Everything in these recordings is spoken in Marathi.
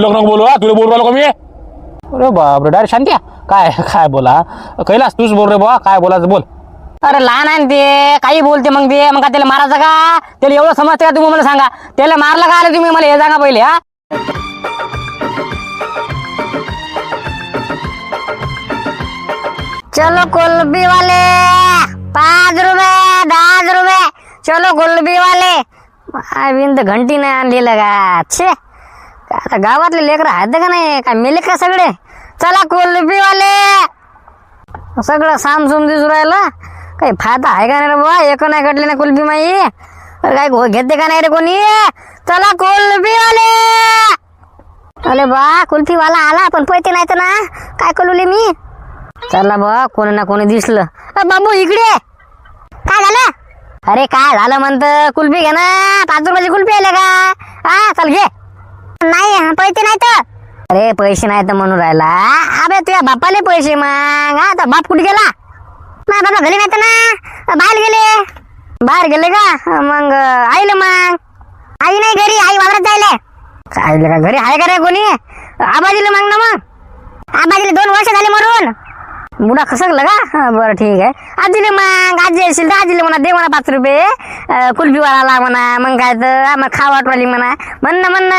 लोक नको बोलू, तुला बोलू राहिलो का मी? अरे बापरे, डायरेक्ट शांती काय काय बोला. कैलास तूच बोल रे बा, काय बोलायचं बोल. अरे लहान आहे ना ते, काही बोलते मग ते. मग का त्याला मारायचं का? त्याला एवढं समजते का तुम्ही मला सांगा? त्याला मारलं का आले तुम्ही मला हे सांगा पहिले. हा चलो कुल्फी वाले 5 रुपये 10 रुपये. चलो कुल्फी वाले. बिंद घंटी नाही आणलेलं का? छे, आता गावातले लेकर आहेत का नाही काय, मेले का सगळे? चला कुल्फी वाले. सगळं सामसूम दिसू राहिलं. काही फायदा आहे का नाही रे बाबा? एक नाही कटली ना कुल्फी माई. काय घेते का नाही रे कोणी? चला कुल्फी वाले. अरे बा, कुल्फी वाला आला पण पैसे नाही तर ना, काय करूले मी? चला बा, कोणी ना कोणी दिसलं. बाबू इकडे काय झालं? अरे काय झालं म्हणत? कुल्फी घे ना, 5 रुपयाची कुल्फी आले का? हा चल घे. नाही पैसे नाही तर. अरे पैसे नाही तर म्हणून राहिला. अबे तुझ्या बापाले पैसे मग. आता बाप कुठे गेला? नाही बाबा घरी नाही तर ना, बाहेर गेले. बाहेर गेले का? मग आईले मग. आई नाही घरी, आई वावरात जायले. आईले का घरी आहे का रे कोणी? आबाजीले माग ना मग. आबाजीले 2 वर्ष झाले मरून. बुडा खसकला का? बरं ठीक आहे. आजीले मग, आजी असेल तर आजीले म्हणा दे म्हणा 5 रुपये कुल्फी वाला म्हणा. मग काय तर आम्हाला खाव वाटवाली म्हणा. म्हण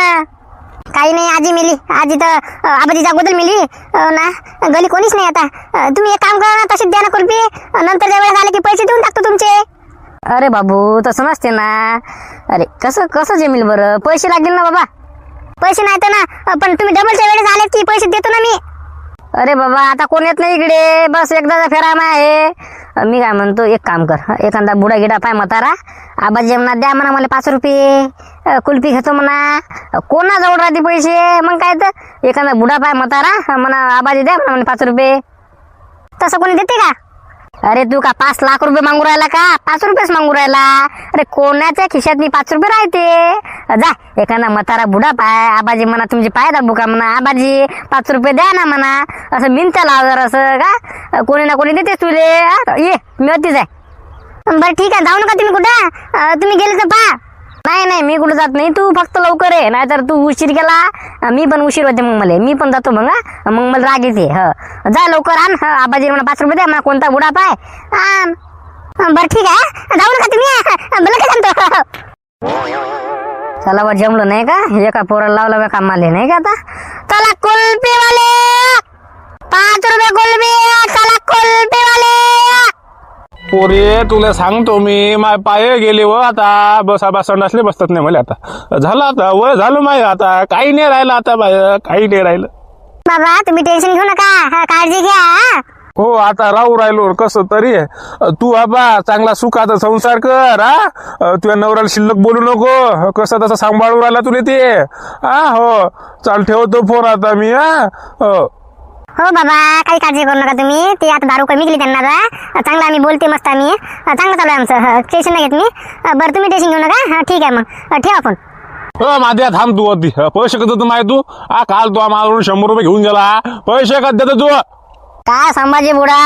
काही नाही, आजी मिली. आजी तर आबाजीच्या अगोदर मिली ना. गली कोणीच नाही आता. तुम्ही एक काम करा ना, तशीच द्या ना कुल्फी. नंतर ज्या वेळेस आले की पैसे देऊन टाकतो तुमचे. अरे बाबू तसं नसते ना. अरे कसं कसं जमेल बरं? पैसे लागेल ना बाबा. पैसे नाही तर ना, पण तुम्ही डबलच्या वेळेस आले की पैसे देतो ना मी. अरे बाबा आता कोण येत नाही इकडे, बस एकदाचा फेरा आहे. मी काय म्हणतो, एक काम कर, एखादा बुडा गिडा पाय म्हातारा. आबाजी म्हणा द्या म्हणा मला 5 रुपये कुल्फी घेतो म्हणा. कोणाजवळ राहते पैसे? मग काय तर एखादा बुडा पाय म्हातारा म्हणा आबाजी द्या म्हणा मला 5 रुपये. तसं कोणी देते का? अरे तू का 5 लाख रुपये मागू राहिला का? 5 रुपयेच मागू राहिला. अरे कोणाच्या खिशात 5 रुपये राहते? जा एखादा म्हातारा बुडा पाय, आबाजी म्हणा तुमची पाय दाबू का म्हणा, आबाजी 5 रुपये द्या ना म्हणा. असं मिनत्या लाव जर असं का, कोणी ना कोणी देते तुले. ये मी होतीच आहे. बरं ठीक आहे, जाऊ नका तुम्ही कुठं. तुम्ही गेले तर पहा. नाही नाही मी कुठं जात नाही, तू फक्त लवकर ये. नाहीतर तू उशीर केला मी पण उशीर होते. मग मला मी पण जातो मग. मग मला राग येते. जा लवकर आण. आबाजी म्हणा 5 रुपये द्या मला, कोणता बुडा पाय आण. बरं ठीक आहे, जाऊ नका तुम्ही. भलं काय सांगतो. चला बा, जमलं नाही का? एका पोराला लावलं कामाले नाही का? आता चला कुल्फी वाले 5 रुपये कुल्फी. चला कुल्फी वाले. पोरे तुला सांगतो मी, माय पाय गेले व आता. बस संडासले बसतात नाही मला आता. झालं आता वय झालं माय, आता काही नाही राहिलं आता बाय, काही नाही राहिलं. बाबा तुम्ही टेन्शन घेऊ नका, काळजी घ्या. हो आता राहू राहिलो कसं तरी. तू आबा चांगला सुखाचा संसार कर. तुझ्या नवऱ्याला शिल्लक बोलू नको. कसं तसं सांभाळून राहिला तुला ते. हो चाल, ठेवतो फोन आता मी. हो बाबा काही काळजी करू नका तुम्ही. ते आता दारू कमी केली त्यांना. चांगलं आम्ही बोलते मस्त. आम्ही चांगलं चालू आहे आमचं. टेन्शन नाही घेत मी. बरं तुम्ही टेन्शन घेऊ नका. ठीक आहे मग ठेवा फोन. माझ्या थांब तू अगदी. पैसे कधी तू माहिती तू काल तू आम्हाला 100 रुपये घेऊन गेला. पैसे कधी देतो तू? काय संभाजी बुडा,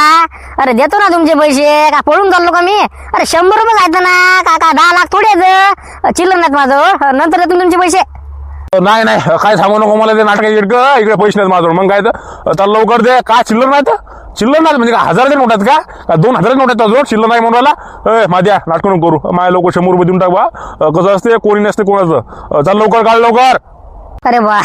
अरे देतो ना तुमचे पैसे. का पळून चाललो का मी? अरे 100 रुपये जायचं ना का 10 लाख थोडे आहेत. चिल्लर नाहीत माझं. नंतर देतो तुमचे पैसे. नाही नाही काय सांगू नको मला ते नाटक. इकडे पैसे नाहीत माझं. मग काय तर लवकर दे. काय चिल्लर नाही तर? चिल्लर नाही म्हणजे का 1000चे नोट आहेत का? 2000चे नोट आहेत तुझ्याजवळ? चिल्लर नाही म्हणून राहिला. माझ्या नाटक नको करू. माझ्या लोक 100 रुपये देऊन टाक बा. कसं असते कोणी नसते कोणाचं. चल लवकर काढ लवकर. अरे वा,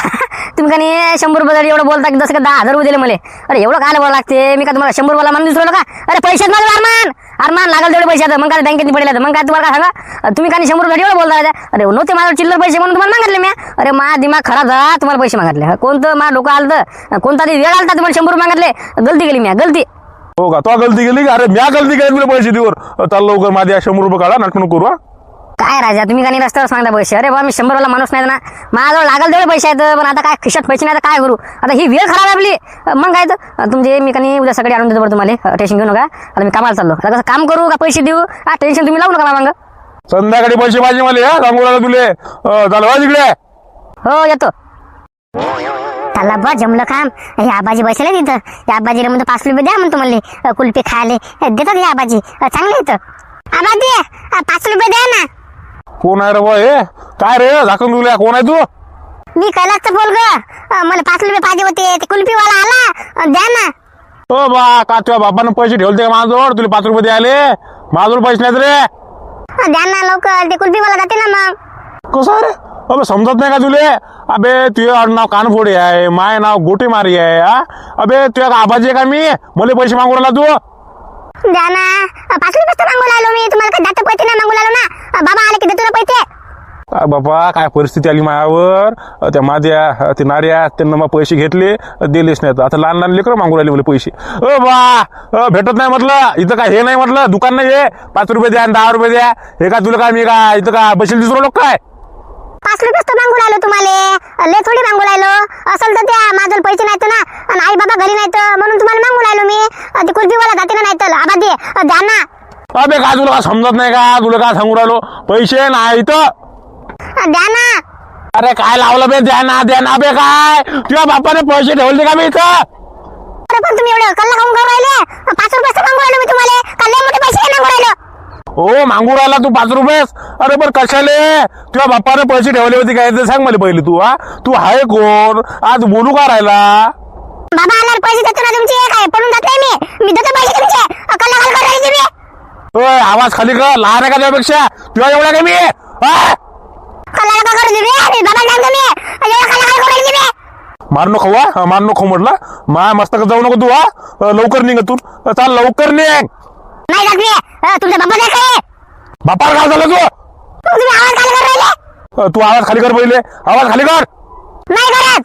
तुम्ही का नाही 100 रुपये एवढं बोलता की जसं का 10,000 रुपये दिले मला. अरे एवढं काय बोलावं लागते? मी का तुम्हाला 100 रुपयाला मान दिसलो का? अरे पैशात माझं अरमान लागल तेवढे पैसे. मग काय बँकेत पडले मग काय तुम्हाला काय सांगा? तुम्ही का नाही 100 रुपये एवढं बोलता? अरे नव्हते माझ्यावर चिल्लर पैसे म्हणून तुम्हाला मागितले मी. अरे माझा दिमाग खराब झाला, तुम्हाला पैसे मागितले. कोणतं माझं डोकं आलं, कोणता वेळ आलता तुम्हाला 100 रुपये मागितले. गलती केली मी, गलती. हो का? तो गलती केली का? अरे म्या गलती केली तुला पैसे देऊर. चल लवकर माझ्या 100 रुपये काढा. नाटक नको करू. काय राजा तुम्ही का नाही रस्त्यावर सांगता पैसे? अरे बा मी 100 वाला माणूस नाही ना. माझ्याजवळ लागल तेवढे पैसे आहेत. पण आता काय खिशात पैसे नाही तर काय करू? आता ही वेळ खराब आहे आपली. मग काय तर तुमचे मी का नाही उद्या सकाळी आणून देतो बरं तुम्हाला. टेन्शन घेऊ नका. आता मी कामाला चाललो. आता कसं काम करू का पैसे देऊ? टेन्शन तुम्ही लावू नका मग. संध्याकाळी पैसे पाहिजे मला. सांगू राहिला तुले. झालं तिकडे. हो येतो. त्याला बा जमलं काम. हे आबाजी बसले तिथं. या आबाजीला म्हणतो 5 रुपये द्या म्हणतो मला कुल्फी खायला. देतात हे आबाजी चांगले येतं. आबाजी 5 रुपये द्या ना. कोण आहे रे बा हे? काय रे झाकून तुला? कोण आहे तू? मी कैलासचं बोल ग. मला 5 रुपये पाहिजे होते. ते कुल्फीवाला आला, द्या ना. ओ बा का तुझ्या बापानं पैसे ठेवले का माझ्याजवळ? तुला 5 रुपये द्यायले? माझ्याजवळ पैसे नाहीत रे. द्या ना लवकर, ते कुल्फीवाला जाते ना मग. कसं रे? अबे समजत नाही का तुले? अबे तुझं नाव कानफोडे आहे, माय नाव गोटी मारी आहे. हा अबे तुझ्या आबाजी आहे का मी? मला पैसे मागू राहिला तू? द्या ना. 5 रुपये तर मागू लागलो मी. तुम्हाला काय जात पैसे नाही मागू लागलो ना. बाबा आले की देतो ना पैसे. काय बाबा काय परिस्थिती आली मायावर. त्या माझ्या ते नार्या त्यांना मग पैसे घेतले, दिलेच नाहीत. आता लहान लहान लेकरं मागू राहिले मला पैसे. बा भेटत नाही म्हटलं. इथं काय हे नाही म्हटलं, दुकान नाही हे 5 रुपये द्या 10 रुपये द्या. हे काय तुला काय मी काय इथं काय बसेल दिसलो लोक काय? 5 रुपये तर मागू लागलो तुम्हाला. लय थोडी मागू लागलो. असल तर द्या. माझं पैसे नाहीत ना, आणि आई बाबा घरी नाहीत म्हणून तुम्हाला मागू लागलो मी. ते कुल्फीवाला जाते ना, नाहीत आबा दे, द्या ना. अबे काय तुला काय समजत नाही का? तुला काय सांगू राहिलो? पैसे नाही इथं. द्या ना. अरे काय लावलं बे? द्या ना द्या ना. बे काय तुझ्या बापाने पैसे ठेवले का मी इथं? अरे पण तुम्ही एवढं कल्ला खाऊन करू राहिले. 5 रुपये तर मागू राहिलो मी तुम्हाला. का लय मोठे पैसे नाही मागू राहिलो? हो मागू राहिला तू 5 रुपये. अरे पण कशाले? तुझ्या बापाने पैसे ठेवले होते काय ते सांग मला पहिले तू. हा तू आहे कोण? आज बोलू का राहिला? बाबा आल्यावर पैसे देतो ना तुमचे. काय पडून जात नाही मी देतो पैसे तुमचे. कल्ला खाल करू राहिले तुम्ही. ओय आवाज खाली कर. लहान आहे का तुझ्यापेक्षा? तुझ्या एवढा का मी? हा? कल्ला का करू तुम्ही? बाबा जाण तुम्ही. एवढा कल्ला खाल करू राहिले तुम्ही. मार नको हा मार नको म्हटलं. माया मस्तक जाऊ नको तू. हा लवकर निघ तू. चाल लवकर निघ. नाही जात मी. तुमचा बाबा नाही काय? बापाला काय झालं तू? तुम्ही आवाज खाली करू राहिले. तू आवाज खाली कर पहिले. आवाज खाली कर. नाही करत.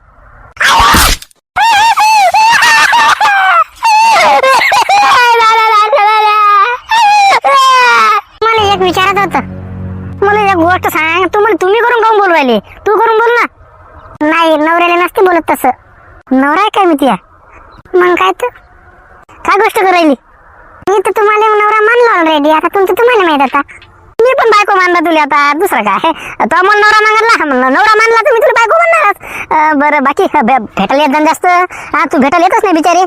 मला एक विचारत होतं. मला एक गोष्ट सांग. तुम्ही करून काऊन बोलू राहिले? तू करून बोल ना. नाही नवऱ्याला नसते बोलत तसं. नवरा आहे काय मी तुया? मग काय तर काय गोष्ट करू राहिली? मी तर तुम्हाला नवरा मानलो ऑलरेडी. आता तुमचं तुम्हाला माहित. आता मी पण बायको मानला तुला. आता दुसरं काय? तो मला नवरा मानला. नवरा मानला तर मी तुला बायको म्हणणार. बरं बाकी भेटायला येत जा जास्त. हा तू भेटायला येतच नाही बिचारी.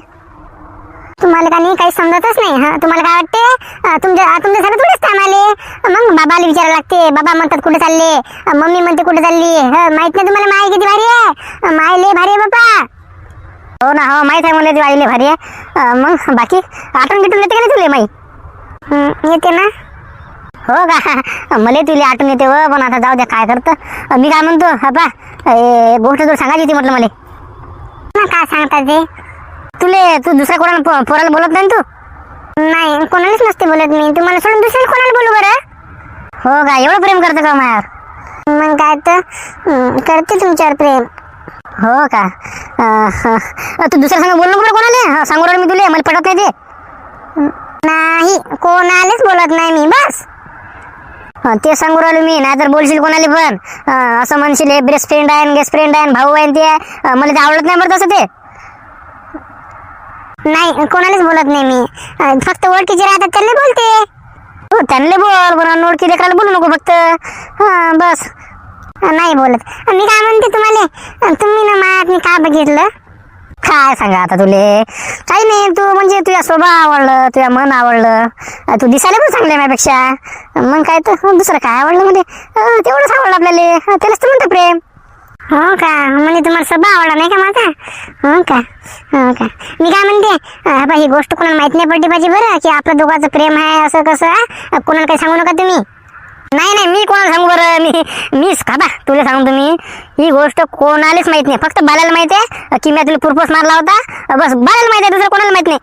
तुम्हाला का नाही काही समजतच नाही. हा तुम्हाला काय वाटते? तुमच्या सगळं थोडेच काम आले. मग बाबाला विचारायला लागते. बाबा म्हणतात कुठे चालले, मम्मी म्हणते कुठे चालली. माहित नाही तुम्हाला माय किती भारी आहे? माय लय भारी आहे बाप्पा. हो ना हो माहित आहे मला ती आई लय भारी आहे. मग बाकी आठवण गिटून येते का नाही तुला माई? येते ना. हो का? मला तुला आठवण येते व. पण आता जाऊ द्या काय करतं. मी काय म्हणतो बाबा गोष्ट तुला सांगायची होती म्हटलं मला. काय सांगता ते? तू दुसऱ्या कोणाला पोराला बोलत नाही तू? नाही कोणालाच नसते बोलत मी. तुम्हाला सोडून दुसऱ्या कोणाला बोलू बरं? हो का? एवढं प्रेम करतं का माझ्यावर? मग काय तर करते तुमच्यावर प्रेम. हो का? तू दुसऱ्या सांग बोल नको कोणाला. सांगू राहिलो मी तुला. मला पटत नाही ते. नाही कोणालाच बोलत नाही मी. बस ते सांगू राहिलो मी. नाही तर बोलशील कोणाला पण. असं म्हणशील हे बेस्ट फ्रेंड आहे, गेस्ट फ्रेंड आहे, भाऊ आहे ते. मला ते आवडत नाही बरं तसं ते. नाही कोणालाच बोलत नाही मी. फक्त ओळखीचे राहतात त्यांना बोलते. हो त्यांना बोल. पण ओळखी लेकराला बोलू नको फक्त. हा बस नाही बोलत. मी काय म्हणते तुम्हाला, तुम्ही ना मायात मी काय बघितलं? काय सांगा आता तुले? काही नाही. तू म्हणजे तुझ्या स्वभाव आवडलं, तुझ्या मन आवडलं. तू दिसायला पण चांगलं माझ्यापेक्षा. मग काय तर दुसरं काय आवडलं मध्ये? तेवढंच आवडलं आपल्याला. त्यालाच तर म्हणतं प्रेम. हो का? म्हणजे तुम्हाला स्वभाव आवडला नाही का माझा? हो का? हो का? मी काय म्हणते ही गोष्ट कोणाला माहित नाही पडली पाहिजे बरं, की आपलं दोघांचं प्रेम आहे असं कसं. कोणाला काही सांगू नका तुम्ही. नाही मी कोणाला सांगू बरं? मीच का बा तुला सांगू. तुम्ही ही गोष्ट कोणालाच माहित नाही. फक्त बालाला माहित आहे की मी तुला पुरपोस मारला होता. बस बालाला माहित आहे, दुसरं कोणाला माहित नाही.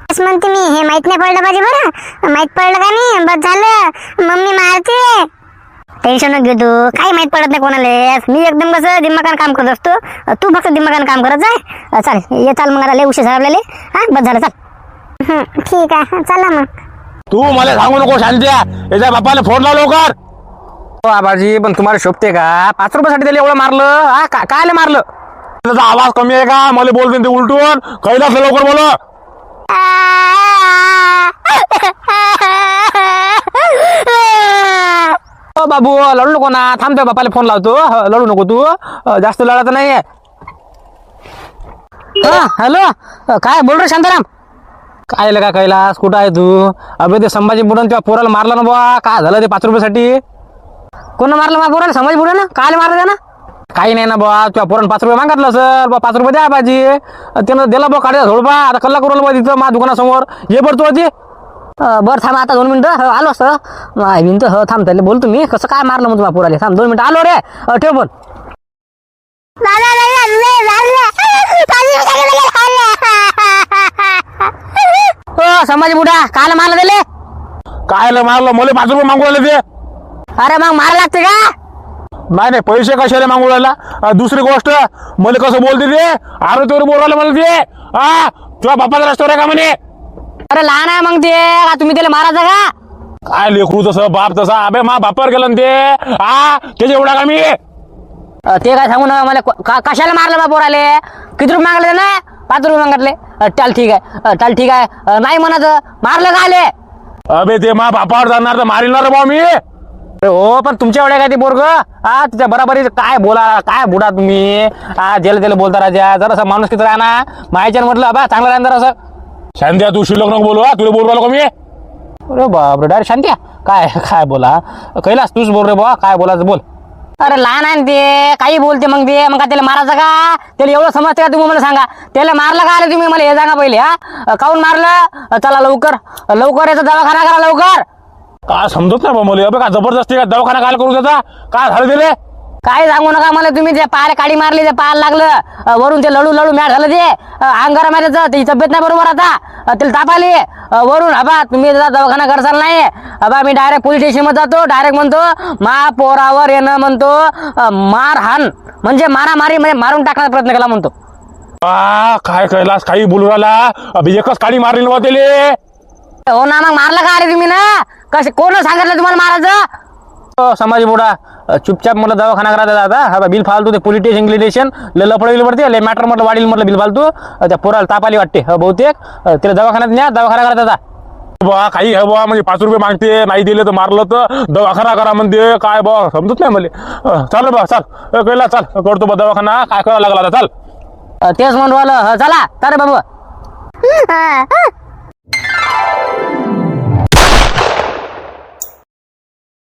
तेच म्हणते मी. हे माहित नाही पडलं पाहिजे बरं. माहित पडलं का नाही बस झालं. मम्मी मारते. टेन्शन न घेऊ तू. काही माहित पडत नाही कोणाला. मी एकदम कसं दिमागानं काम करत असतो. तू फक्त दिमागानं काम करत जाय. चाल ये चाल. मग आता लय उशीर झाला आपल्याला. हा बस झालं चाल. ठीक आहे चला मग. तू मला सांगू नको शांत्या. याच्या बापाला फोन लाव लवकर. हो आबाजी पण तुम्हाला शोभते का? 5 रुपयासाठी त्याला एवढं मारलं? हा काय मारलं? त्याचा आवाज कमी आहे का? मला बोलते ते उलटून. कैलास लवकर बोल. बाबू लढू नको ना. थांबतोय बापाला फोन लावतो. लढू नको तू. जास्त लढायचं नाहीये. हा हॅलो. काय बोल रे शांताराम? काय लगा कैलास कुठं आहे तू? अबे ते संभाजी बुडन तेव्हा पोराला मारलं ना बुवा. काय झालं ते 5 रुपयासाठी? कोण मारलं माझ्या पोराला? संभाजी बुडन. काय मारलं त्यानं? काही नाही ना बा, तुझ्या पोरण 5 रुपये मागितलं असेल बा, 5 रुपये द्या पाहिजे. त्यानं दिला बा काढ्या थोडं बा, आता कल्ला करू बा तिथं मा दुकानासमोर ये बरं तू आधी. बरं थांब आता 2 मिनिटं. आलो असं विंत थांब त्याला बोल तुम्ही कसं काय मारलं मग तुम्हाला पोराले. थांब 2 मिनिटं आलो रे. ठेव पण. संभाजी बुडा काल मारलं दिले. काय मारलं मला 5 रुपये मागू राहिले ते. अरे मग मार लागते का. नाही नाही पैसे कशाला मागू राहिला. दुसरी गोष्ट मला कसं बोलते ते. अरे तोरी बोल राहिलं मला ते. हा तुझ्या बापाचा रस्त्यावर आहे का म्हणे. अरे लहान आहे मग ते का तुम्ही त्याला मारायचं का. काय लेकरू तसं बाप तसा. अबे मा बापावर गेलं ना ते. हा त्याच्या एवढा का मी. ते काय सांगू ना मला कशाला मारलं बा पोराले. किती रुपये मागले ना. 5 रुपये मागितले. चल ठीक आहे चल ठीक आहे. नाही म्हणत मारलं का आले. अबे ते मा बापावर जाणार तर मारिणार बा मी. हो पण तुमच्या एवढ्या काय ते पोरग. हा तिच्या बराबरी काय बोला काय बुडा तुम्ही. हा ज्याला त्याला बोलता राजा. जरासं माणूस किती राहना माहिती म्हटलं बा चांगलं राहणार असं. शांत्या तू शिल्लक नको बोलू. तुला बोलू राहिलो का मी. अरे बापरे डायरेक्ट शांत्या काय काय बोला. कैलास तूच बोल रे बा काय बोलायचं बोल. अरे लहान आहे ना ते काही बोलते मग ते. मग का त्याला मारायचं का. त्याला एवढं समजते का तुम्ही मला सांगा. त्याला मारलं का आले तुम्ही मला हे सांगा पहिले. हा काऊन मारलं. चला लवकर लवकर याचा दवाखाना करा लवकर. काय समजत नाही बा मला. अबे काय जबरदस्ती काय दवाखाना काय करू देता. काय झालं दिले. काय सांगू नका मला तुम्ही. ते पायाला काडी मारली ते पायाला लागलं. वरून ते लडू लडू मॅट झालं ते. अंगारा माहिती त्याची तब्येत नाही बरोबर आता. त्याला ताप आली वरून. हबा तुम्ही त्याचा दवाखाना करसाल नाही. हबा मी डायरेक्ट पोलीस स्टेशन मध्ये जातो. डायरेक्ट म्हणतो मा पोरावर येणं म्हणतो मार हान म्हणजे मारामारी म्हणजे मारून टाकण्याचा प्रयत्न केला म्हणतो. काय कैलास काही बोलू राहिला. अबे एकच काडी मारली ना त्याले. हो ना मग मारलं का आले तुम्ही ना. कसे कोण सांगितलं तुम्हाला मारायचं. संभाजी बुडा चुपचाप मला दवाखाना करायचा आता. हा बिल फालतू ते पोलीस स्टेशन गिलिटेशन लपडली पडते लय मॅटर म्हटलं वाढील म्हटलं बिल फालतू. त्या पोराला ताप आली वाटते बहुतेक. त्याला दवाखान्यात न्या दवाखाना करायचा. बा काही आहे बा म्हणजे 5 रुपये मागते. नाही दिले तर मारलं तर दवाखाना करा म्हणते. काय बा समजत नाही मला. चाल बा चाल कैलास चाल करतो बा दवाखाना. काय करावं लागला आता चाल. तेच म्हणून राहिलं. चला तर बाबू.